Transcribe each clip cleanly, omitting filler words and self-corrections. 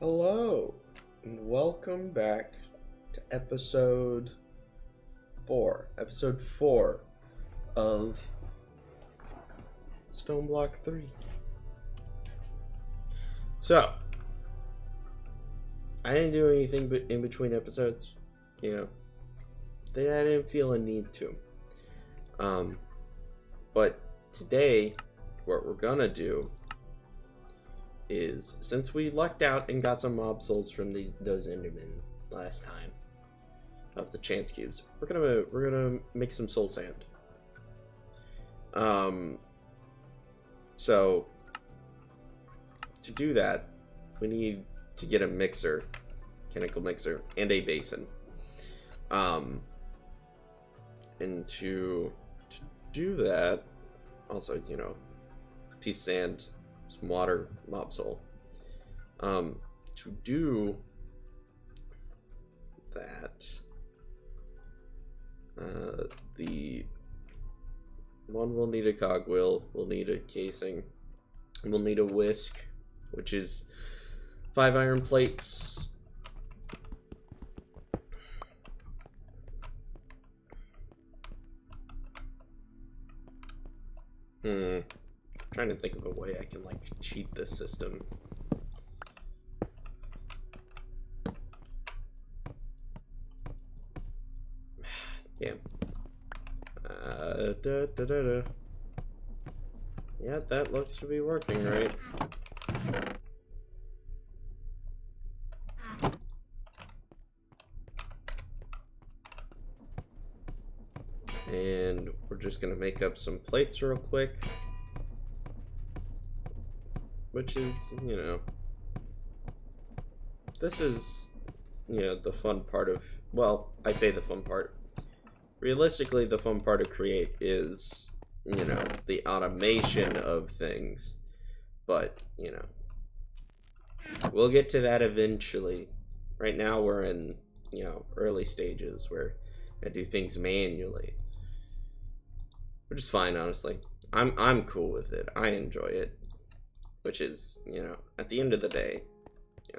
Hello, and welcome back to episode 4. Episode 4 of Stoneblock 3. So, I didn't do anything but in between episodes. I didn't feel a need to. But today, what we're gonna do is, since we lucked out and got some mob souls from those Endermen last time of the chance cubes, we're gonna make some soul sand. So to do that, we need to get a mixer, mechanical mixer, and a basin. And to do that, also, piece of sand, some water, mob soul. To do that, the one will need a cogwheel, we'll need a casing, and we'll need a whisk, which is 5 iron plates. Trying to think of a way I can cheat this system. Damn. Yeah, that looks to be working, right? And we're just gonna make up some plates real quick. Which is, this is, the fun part of, well, I say the fun part. Realistically, the fun part of Create is, the automation of things. But, we'll get to that eventually. Right now we're in, early stages where I do things manually. Which is fine, honestly. I'm cool with it. I enjoy it. Which is, at the end of the day,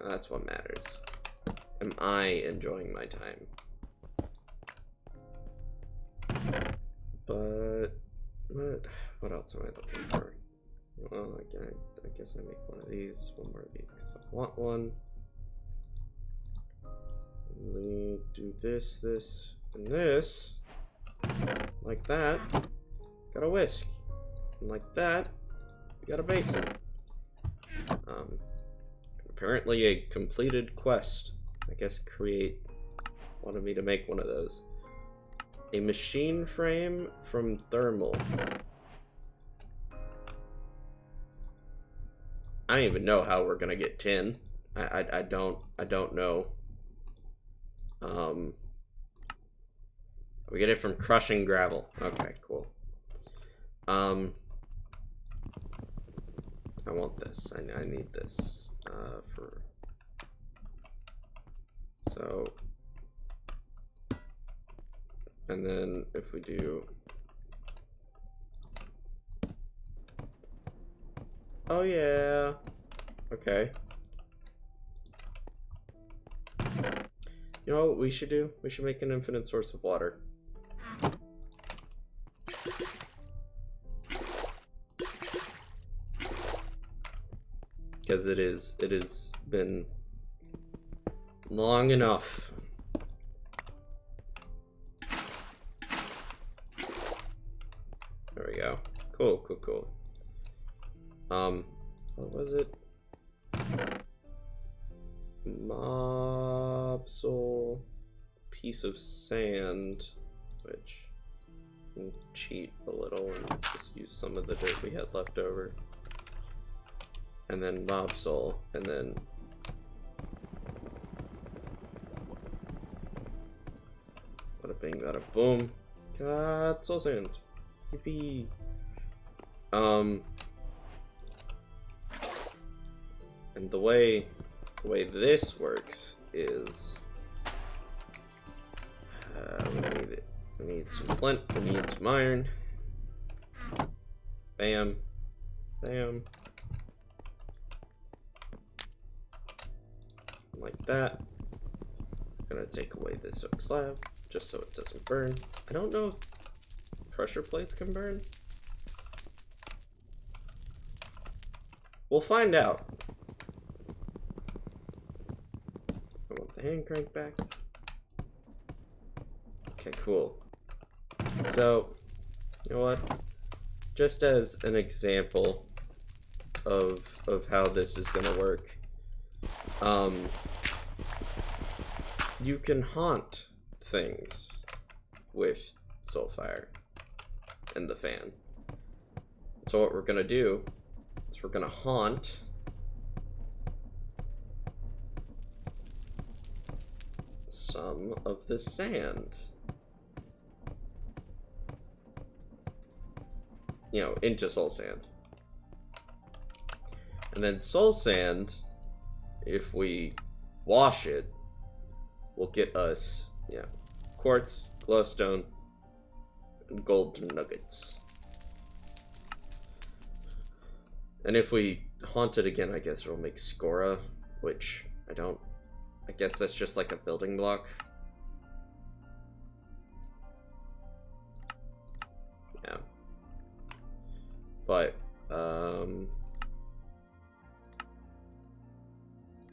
that's what matters. Am I enjoying my time? But what else am I looking for? Well, I guess I make one of these, one more of these, because I want one. We do this, and this. Like that. Got a whisk. And like that, we got a basin. Apparently a completed quest. I guess Create wanted me to make one of those. A machine frame from thermal. I don't even know how we're gonna get tin. I don't know. We get it from crushing gravel. Okay, cool. I want this. I need this so, and then if we do, oh yeah, okay. You know what we should do? We should make an infinite source of water. Because it has been long enough. There we go. Cool. What was it? Mob soul, piece of sand, which can cheat a little and just use some of the dirt we had left over. And then mob soul, and then bada bing, bada boom. Got soul sand. Yippee. And the way this works is we need some flint, we need some iron. Bam. Bam. like that. I'm gonna take away this oak slab just so it doesn't burn. I don't know if pressure plates can burn. We'll find out. I want the hand crank back. Okay, cool. So, you know what? Just as an example of how this is gonna work, you can haunt things with Soulfire and the fan. So what we're gonna do is we're gonna haunt some of the sand, you know, into soul sand. And then soul sand, if we wash it, will get us, yeah, quartz, glowstone, and gold nuggets. And if we haunt it again, I guess it'll make Scora, which I guess that's just like a building block. Yeah. But,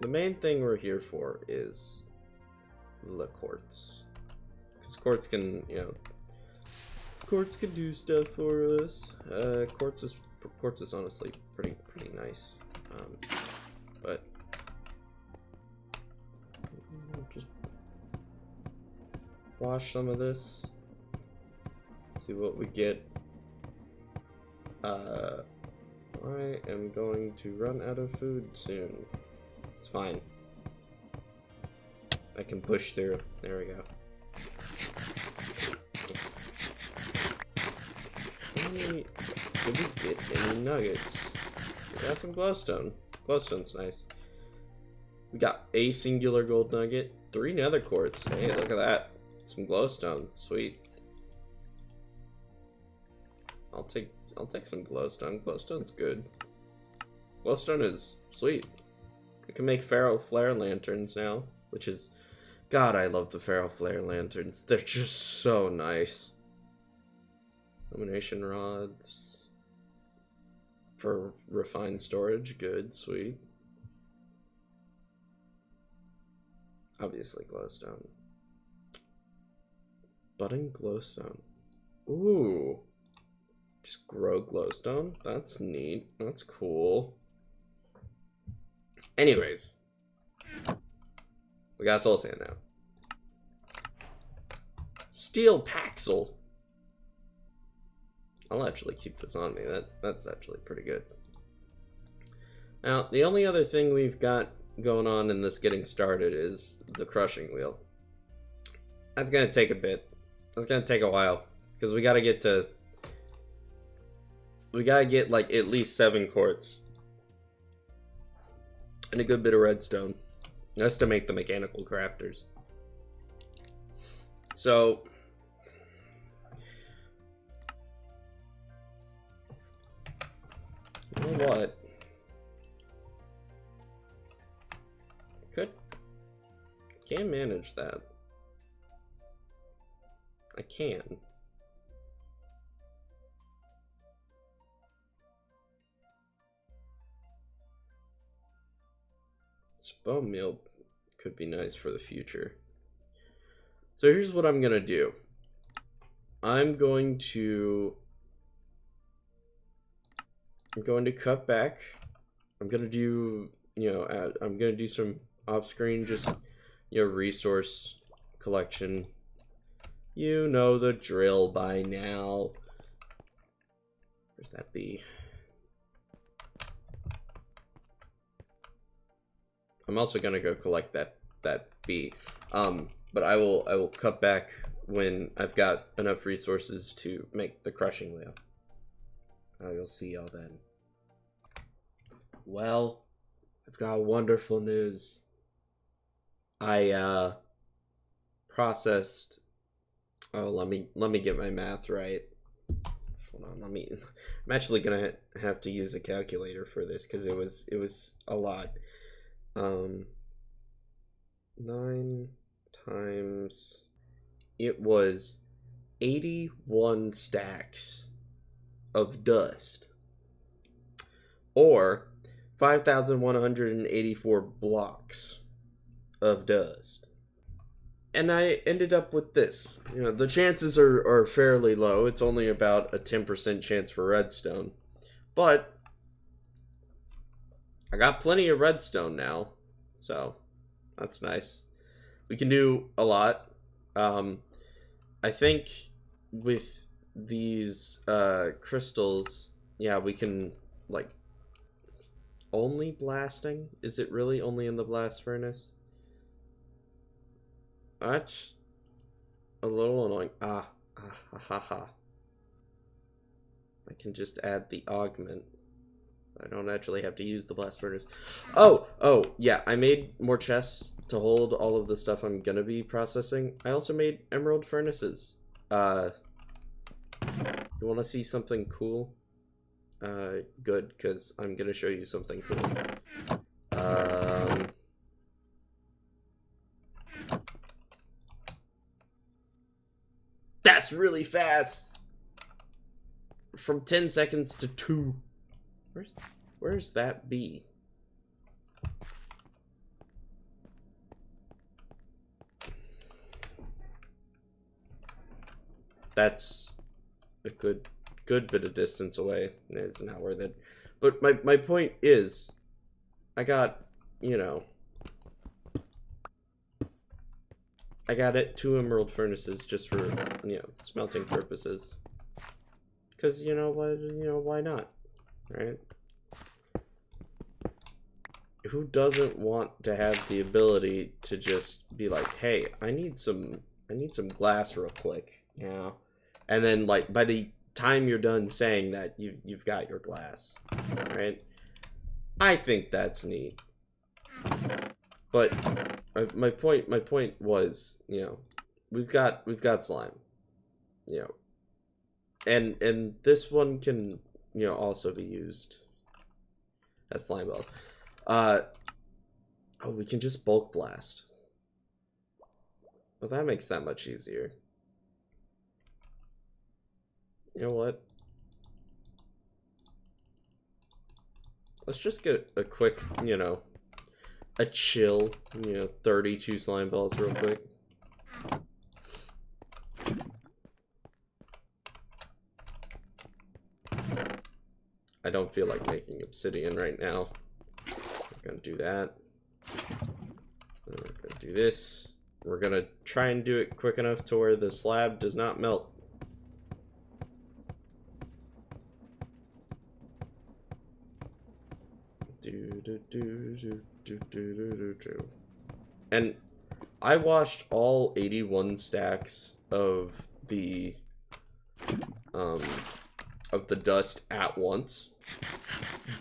the main thing we're here for is the quartz. Because quartz can, you know, quartz can do stuff for us. Quartz is honestly pretty nice. But just wash some of this. See what we get. I am going to run out of food soon. It's fine. I can push through. There we go. Did we get any nuggets? We got some glowstone. Glowstone's nice. We got a singular gold nugget, 3 nether quartz. Hey, look at that. Some glowstone. Sweet. I'll take some glowstone. Glowstone's good. Glowstone is sweet. We can make Pharaoh Flare lanterns now, which is, God, I love the Pharaoh Flare lanterns. They're just so nice. Illumination rods for refined storage. Good, sweet. Obviously glowstone. Budding glowstone. Ooh. Just grow glowstone. That's neat. That's cool. Anyways. We got soul sand now. Steel Paxel. I'll actually keep this on me. That's actually pretty good. Now, the only other thing we've got going on in this getting started is the crushing wheel. That's gonna take a bit. That's gonna take a while. Because we gotta get like at least 7 quartz. And a good bit of redstone. That's to make the mechanical crafters. So you know what? Can manage that. I can. This bone meal could be nice for the future. So here's what I'm gonna do. I'm going to cut back. I'm gonna do, I'm gonna do some off-screen, just, resource collection. You know the drill by now. Where's that bee? I'm also gonna go collect that bee. But I will cut back when I've got enough resources to make the crushing wheel. You'll see y'all then. Well, I've got wonderful news. I processed. Oh, let me get my math right. Hold on, I'm actually gonna have to use a calculator for this because it was a lot. 9 times... It was 81 stacks of dust. Or 5,184 blocks of dust. And I ended up with this. You know, the chances are fairly low. It's only about a 10% chance for redstone. But I got plenty of redstone now. So that's nice. We can do a lot. I think with these crystals, yeah, we can, like, only blasting? Is it really only in the blast furnace? That's a little annoying. Ha ha. I can just add the augment. I don't actually have to use the blast furnace. Oh, yeah, I made more chests to hold all of the stuff I'm gonna be processing. I also made emerald furnaces. You wanna see something cool? Good, because I'm gonna show you something cool. That's really fast! From 10 seconds to 2. Where's that bee? That's a good bit of distance away. It's not worth it. But my point is, I got, you know, I got it 2 emerald furnaces just for, you know, smelting purposes. Cause why not, right? Who doesn't want to have the ability to just be like, hey, I need some glass real quick, you know? And then, like, by the time you're done saying that, you've got your glass, right? I think that's neat. But my point was, you know, we've got slime, you know, and this one can, you know, also be used as slime balls. Oh, we can just bulk blast. Well, that makes that much easier. You know what? Let's just get a quick, you know, a chill, you know, 32 slime balls real quick. I don't feel like making obsidian right now. We're gonna do that. We're gonna do this. We're gonna try and do it quick enough to where the slab does not melt. And I washed all 81 stacks of the dust at once.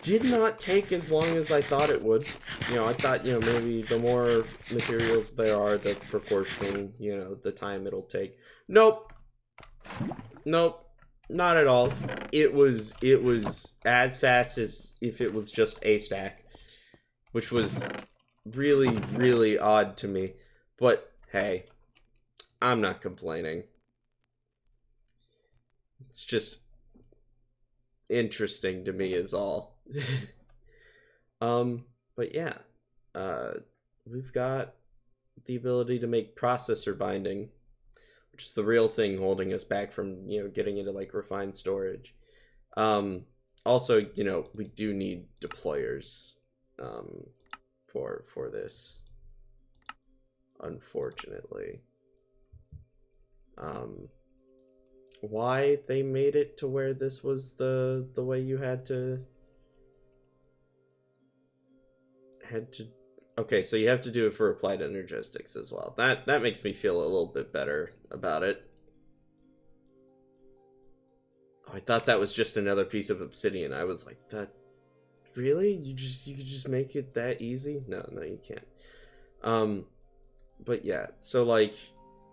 Did not take as long as I thought it would. You know, I thought, you know, maybe the more materials there are, the proportional, you know, the time it'll take. Nope. Not at all. It was as fast as if it was just a stack, which was really odd to me. But hey, I'm not complaining. It's just interesting to me is all. But yeah, we've got the ability to make processor binding, which is the real thing holding us back from, you know, getting into like refined storage. Also, you know, we do need deployers for this, unfortunately. Why they made it to where this was the way you had to okay, so you have to do it for applied energistics as well. That makes me feel a little bit better about it. Oh, I thought that was just another piece of obsidian. I was like, that really? You could just make it that easy? No, you can't. But yeah, so like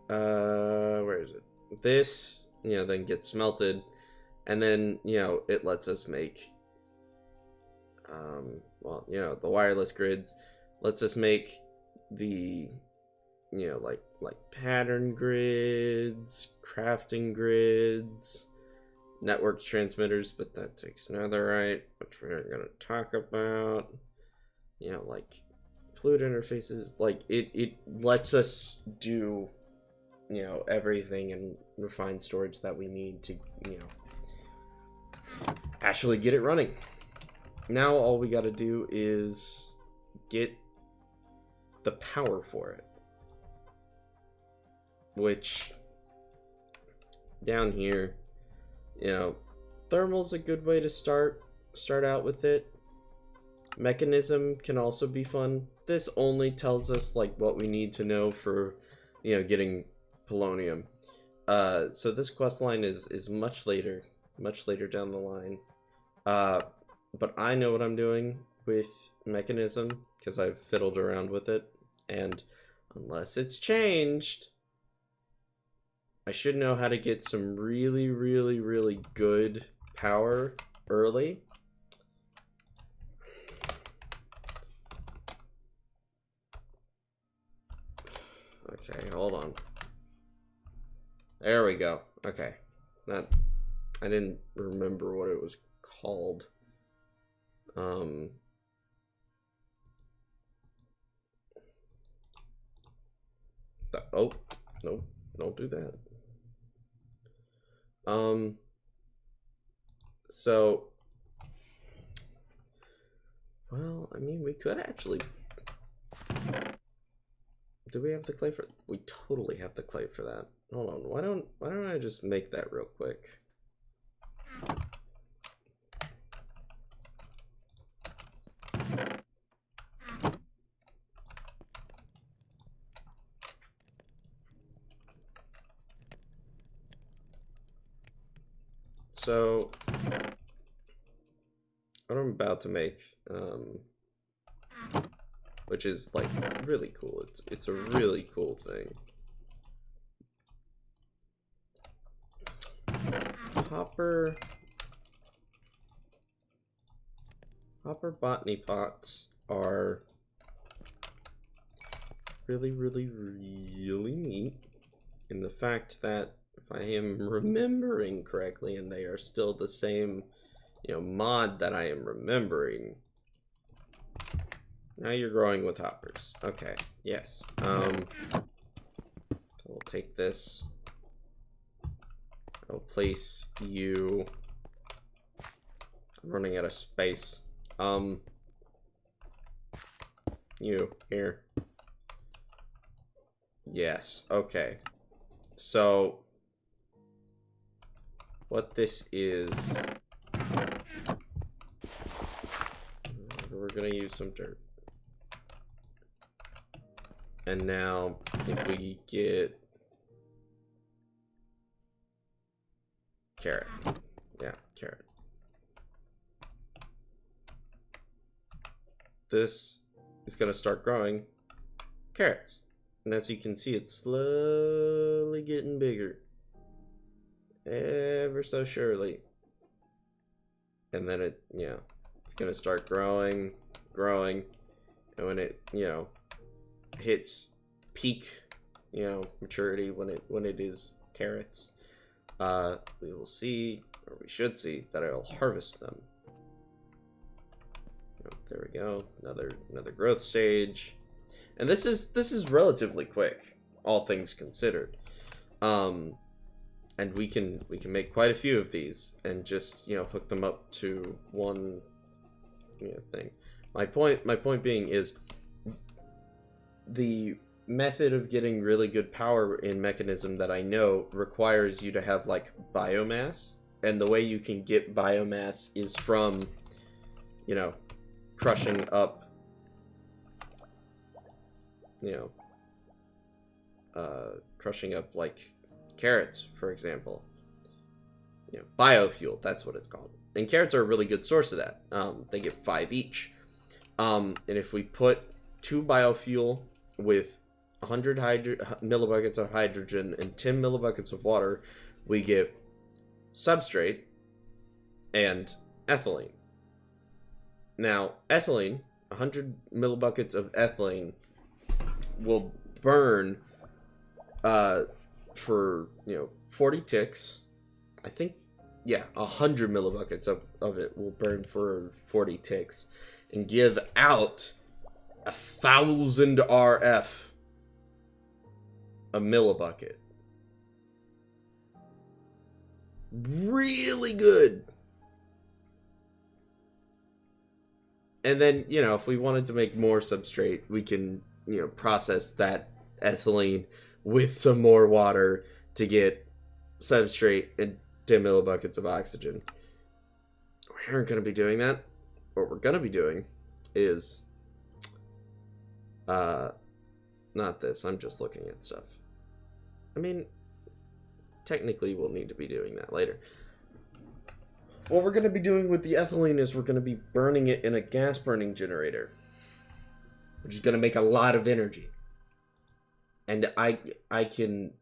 where is it? This, you know, then gets smelted, and then, you know, it lets us make well, you know, the wireless grids, lets us make the you know, like pattern grids, crafting grids, network transmitters, but that takes netherite, which we're gonna talk about. You know, like fluid interfaces, like it lets us do, you know, everything and refine storage that we need to, you know, actually get it running. Now all we got to do is get the power for it, which down here, you know, thermal's a good way to start out with it. Mechanism can also be fun. This only tells us like what we need to know for, you know, getting polonium. So this quest line is much later down the line. But I know what I'm doing with mechanism because I've fiddled around with it, and unless it's changed, I should know how to get some really, really, really good power early. Okay, hold on. There we go. Okay. That, I didn't remember what it was called. Oh, nope, don't do that. So, well, I mean, we could actually. Do we have the clay for? We totally have the clay for that. Hold on. Why don't I just make that real quick? So, what I'm about to make, which is like really cool. It's a really cool thing. Hopper botany pots are really, really, really neat in the fact that if I am remembering correctly, and they are still the same, you know, mod that I am remembering. Now you're growing with hoppers. Okay, yes. We'll take this. I'll place you. I'm running out of space. You here. Yes, okay. So what this is, we're gonna use some dirt. And now if we get carrot. Yeah, carrot. This is gonna start growing carrots. And as you can see, it's slowly getting bigger. Ever so surely. And then it, you know, it's gonna start growing. And when it, you know, hits peak, you know, maturity, when it is carrots, we will see, or we should see, that it'll harvest them. There we go. Another growth stage. And this is relatively quick, all things considered. And we can make quite a few of these and just, you know, hook them up to one, you know, thing. My point being is the method of getting really good power in mechanism that I know requires you to have like biomass, and the way you can get biomass is from, you know, crushing up, you know, crushing up like carrots, for example. You know, biofuel, that's what it's called. And carrots are a really good source of that. They get 5 each. And if we put 2 biofuel with 100 millibuckets of hydrogen and 10 millibuckets of water, we get substrate and ethylene. Now, ethylene, 100 millibuckets of ethylene will burn for, 40 ticks. I think, yeah, 100 millibuckets of it will burn for 40 ticks and give out 1,000 RF a millibucket. Really good. And then, if we wanted to make more substrate, we can, process that ethylene with some more water to get substrate and 10 millibuckets of oxygen. We aren't going to be doing that. What we're going to be doing is, not this. I'm just looking at stuff. I mean, technically we'll need to be doing that later. What we're going to be doing with the ethylene is we're going to be burning it in a gas burning generator, which is going to make a lot of energy. And I can,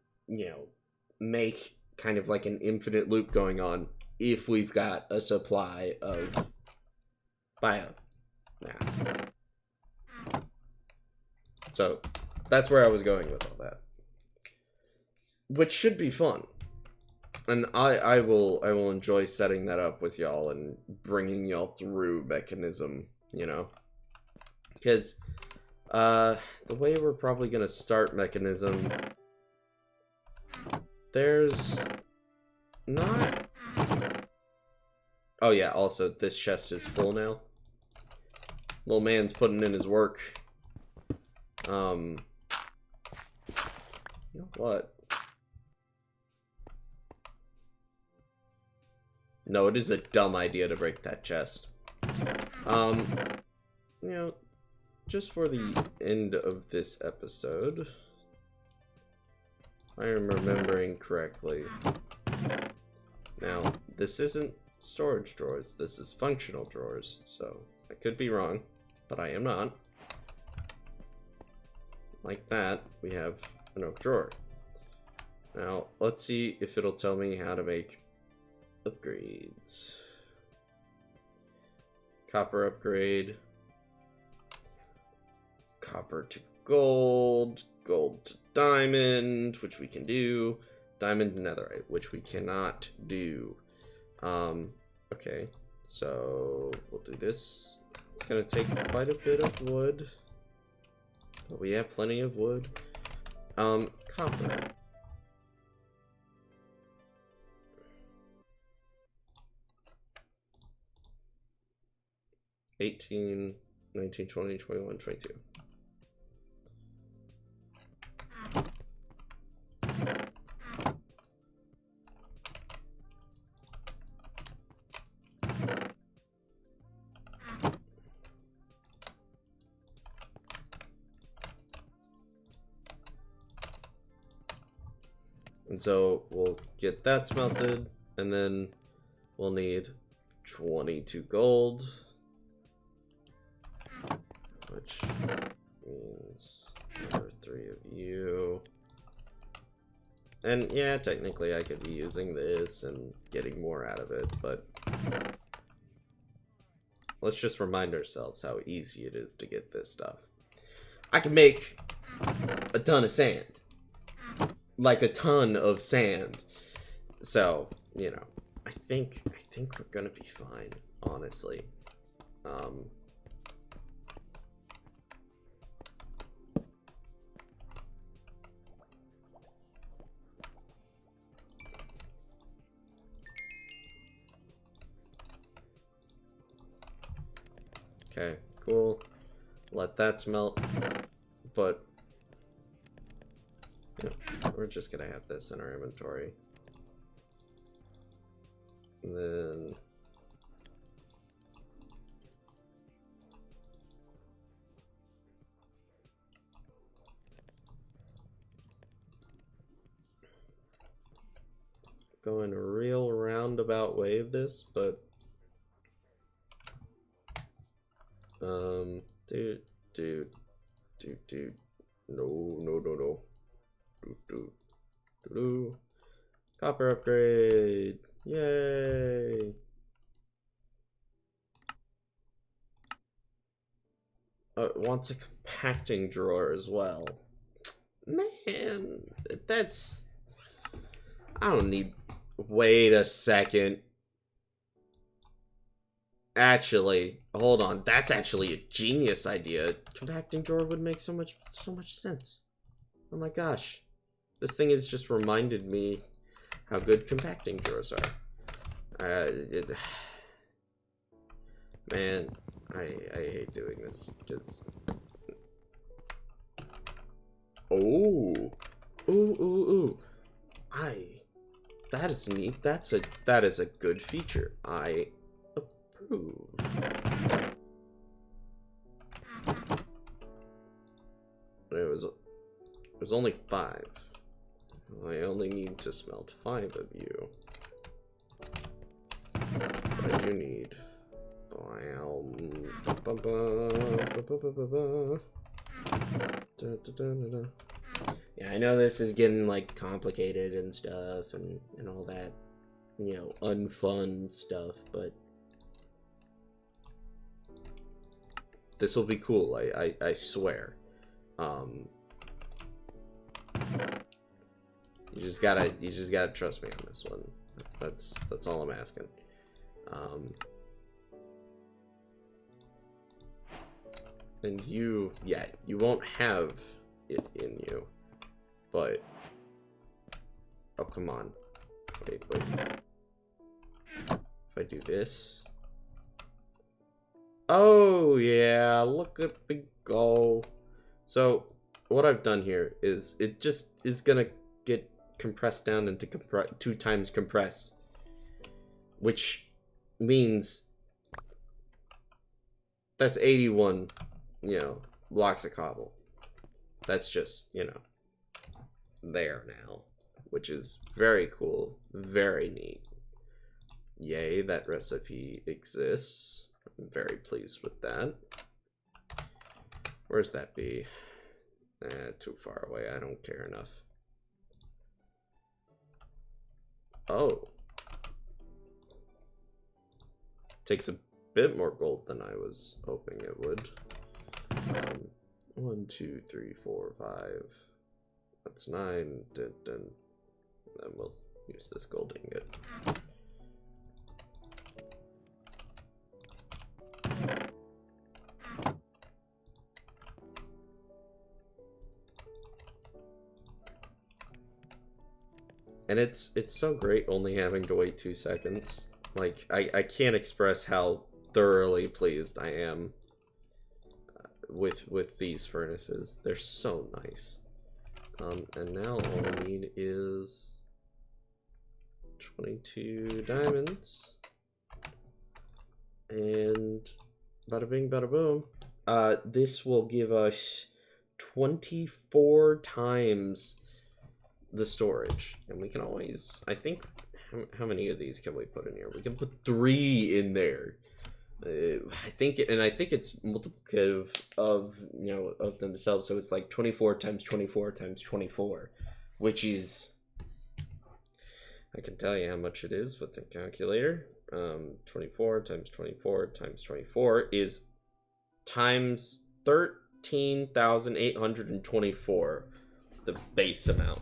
make kind of like an infinite loop going on if we've got a supply of biomass. So that's where I was going with all that, which should be fun. And I will enjoy setting that up with y'all and bringing y'all through mechanism, because the way we're probably gonna start mechanism, there's not. Oh yeah, also this chest is full now. Little man's putting in his work. You know what? No, it is a dumb idea to break that chest. Just for the end of this episode, if I am remembering correctly. Now, this isn't storage drawers, this is functional drawers, so I could be wrong, but I am not. Like that, we have an oak drawer. Now, let's see if it'll tell me how to make upgrades. Copper upgrade. Copper to gold. Gold to diamond, which we can do. Diamond to netherite, which we cannot do. Okay, so we'll do this. It's gonna take quite a bit of wood, but we have plenty of wood. Copper. 18, 19, 20, 21, 22. And so we'll get that smelted, and then we'll need 22 gold, which means there are 3 of you. And yeah, technically I could be using this and getting more out of it, but let's just remind ourselves how easy it is to get this stuff. I can make a ton of sand. Like a ton of sand. So, I think we're gonna be fine, honestly. Okay, cool. Let that smelt. But we're just gonna have this in our inventory. And then going a real roundabout way of this, but no. Copper upgrade. Yay. It wants a compacting drawer as well. Man, that's... I don't need... Wait a second. Actually, hold on. That's actually a genius idea. Compacting drawer would make so much sense. Oh my gosh. This thing has just reminded me how good compacting drawers are. Man, I hate doing this because... Oh. Ooh. That is neat. That is a good feature. I approve. It was only 5. I only need to smelt 5 of you. What do you need? Yeah, I know this is getting like complicated and stuff and all that, you know, unfun stuff, but this will be cool. I swear. You just gotta trust me on this one. That's all I'm asking. And you won't have it in you, but oh, come on. Wait. If I do this. Oh yeah, look at me go. So what I've done here is it just is gonna get compressed down into 2 times compressed, which means that's 81, you know, blocks of cobble. That's just, you know, there now, which is very cool, very neat. Yay, that recipe exists. I'm very pleased with that. Where's that bee? Too far away. I don't care enough. Oh. Takes a bit more gold than I was hoping it would. 1, 2, 3, 4, 5. That's 9. Then we'll use this gold ingot. And it's so great only having to wait 2 seconds. Like, I can't express how thoroughly pleased I am with these furnaces. They're so nice. And now all we need is 22 diamonds. And bada bing, bada boom. This will give us 24 times the storage. And we can always, I think, how many of these can we put in here? We can put 3 in there. I think it's multiplicative of, you know, of themselves, so it's like 24 times 24 times 24, which is, I can tell you how much it is with the calculator. 24 times 24 times 24 is times 13,824, the base amount,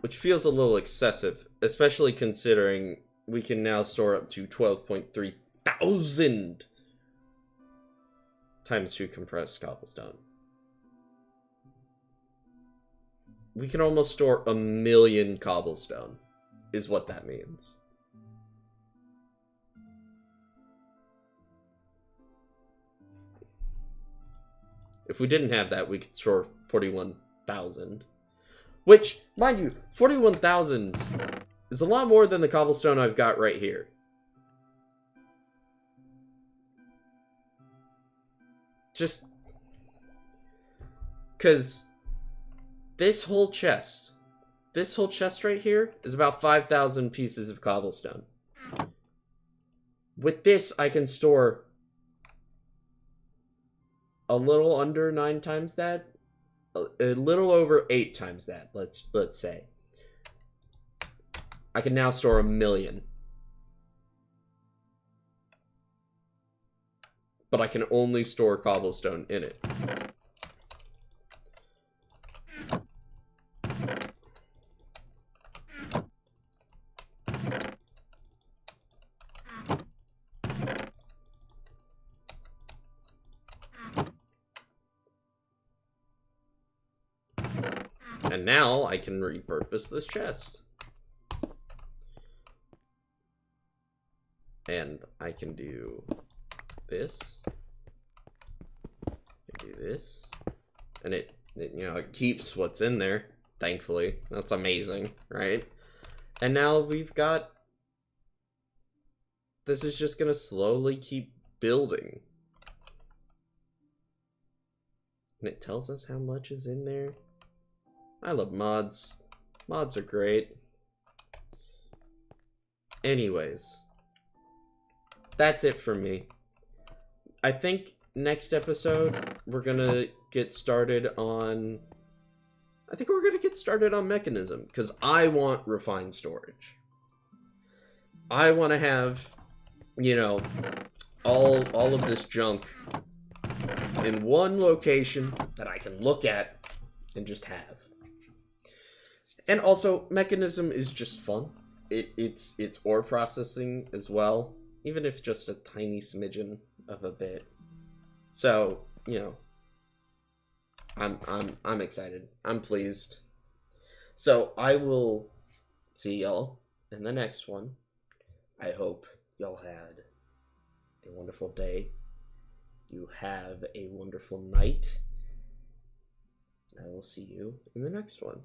which feels a little excessive, especially considering we can now store up to 12.3 thousand times 2 compressed cobblestone. We can almost store 1,000,000 cobblestone, is what that means. If we didn't have that, we could store 41,000. Which, mind you, 41,000 is a lot more than the cobblestone I've got right here. Just because this whole chest right here is about 5,000 pieces of cobblestone. With this, I can store a little under 9 times that, a little over 8 times that. Let's say I can now store 1,000,000. But I can only store cobblestone in it. And now I can repurpose this chest. And I can do this. I can do this. And it you know, it keeps what's in there, thankfully. That's amazing, right? And now we've got... This is just gonna slowly keep building. And it tells us how much is in there. I love mods. Mods are great. Anyways, that's it for me. I think next episode we're gonna get started on... I think we're gonna get started on mechanism, because I want refined storage. I want to have, you know, all of this junk in one location that I can look at and just have. And also, mechanism is just fun. It's ore processing as well, even if just a tiny smidgen of a bit. So, you know, I'm excited. I'm pleased. So I will see y'all in the next one. I hope y'all had a wonderful day. You have a wonderful night. I will see you in the next one.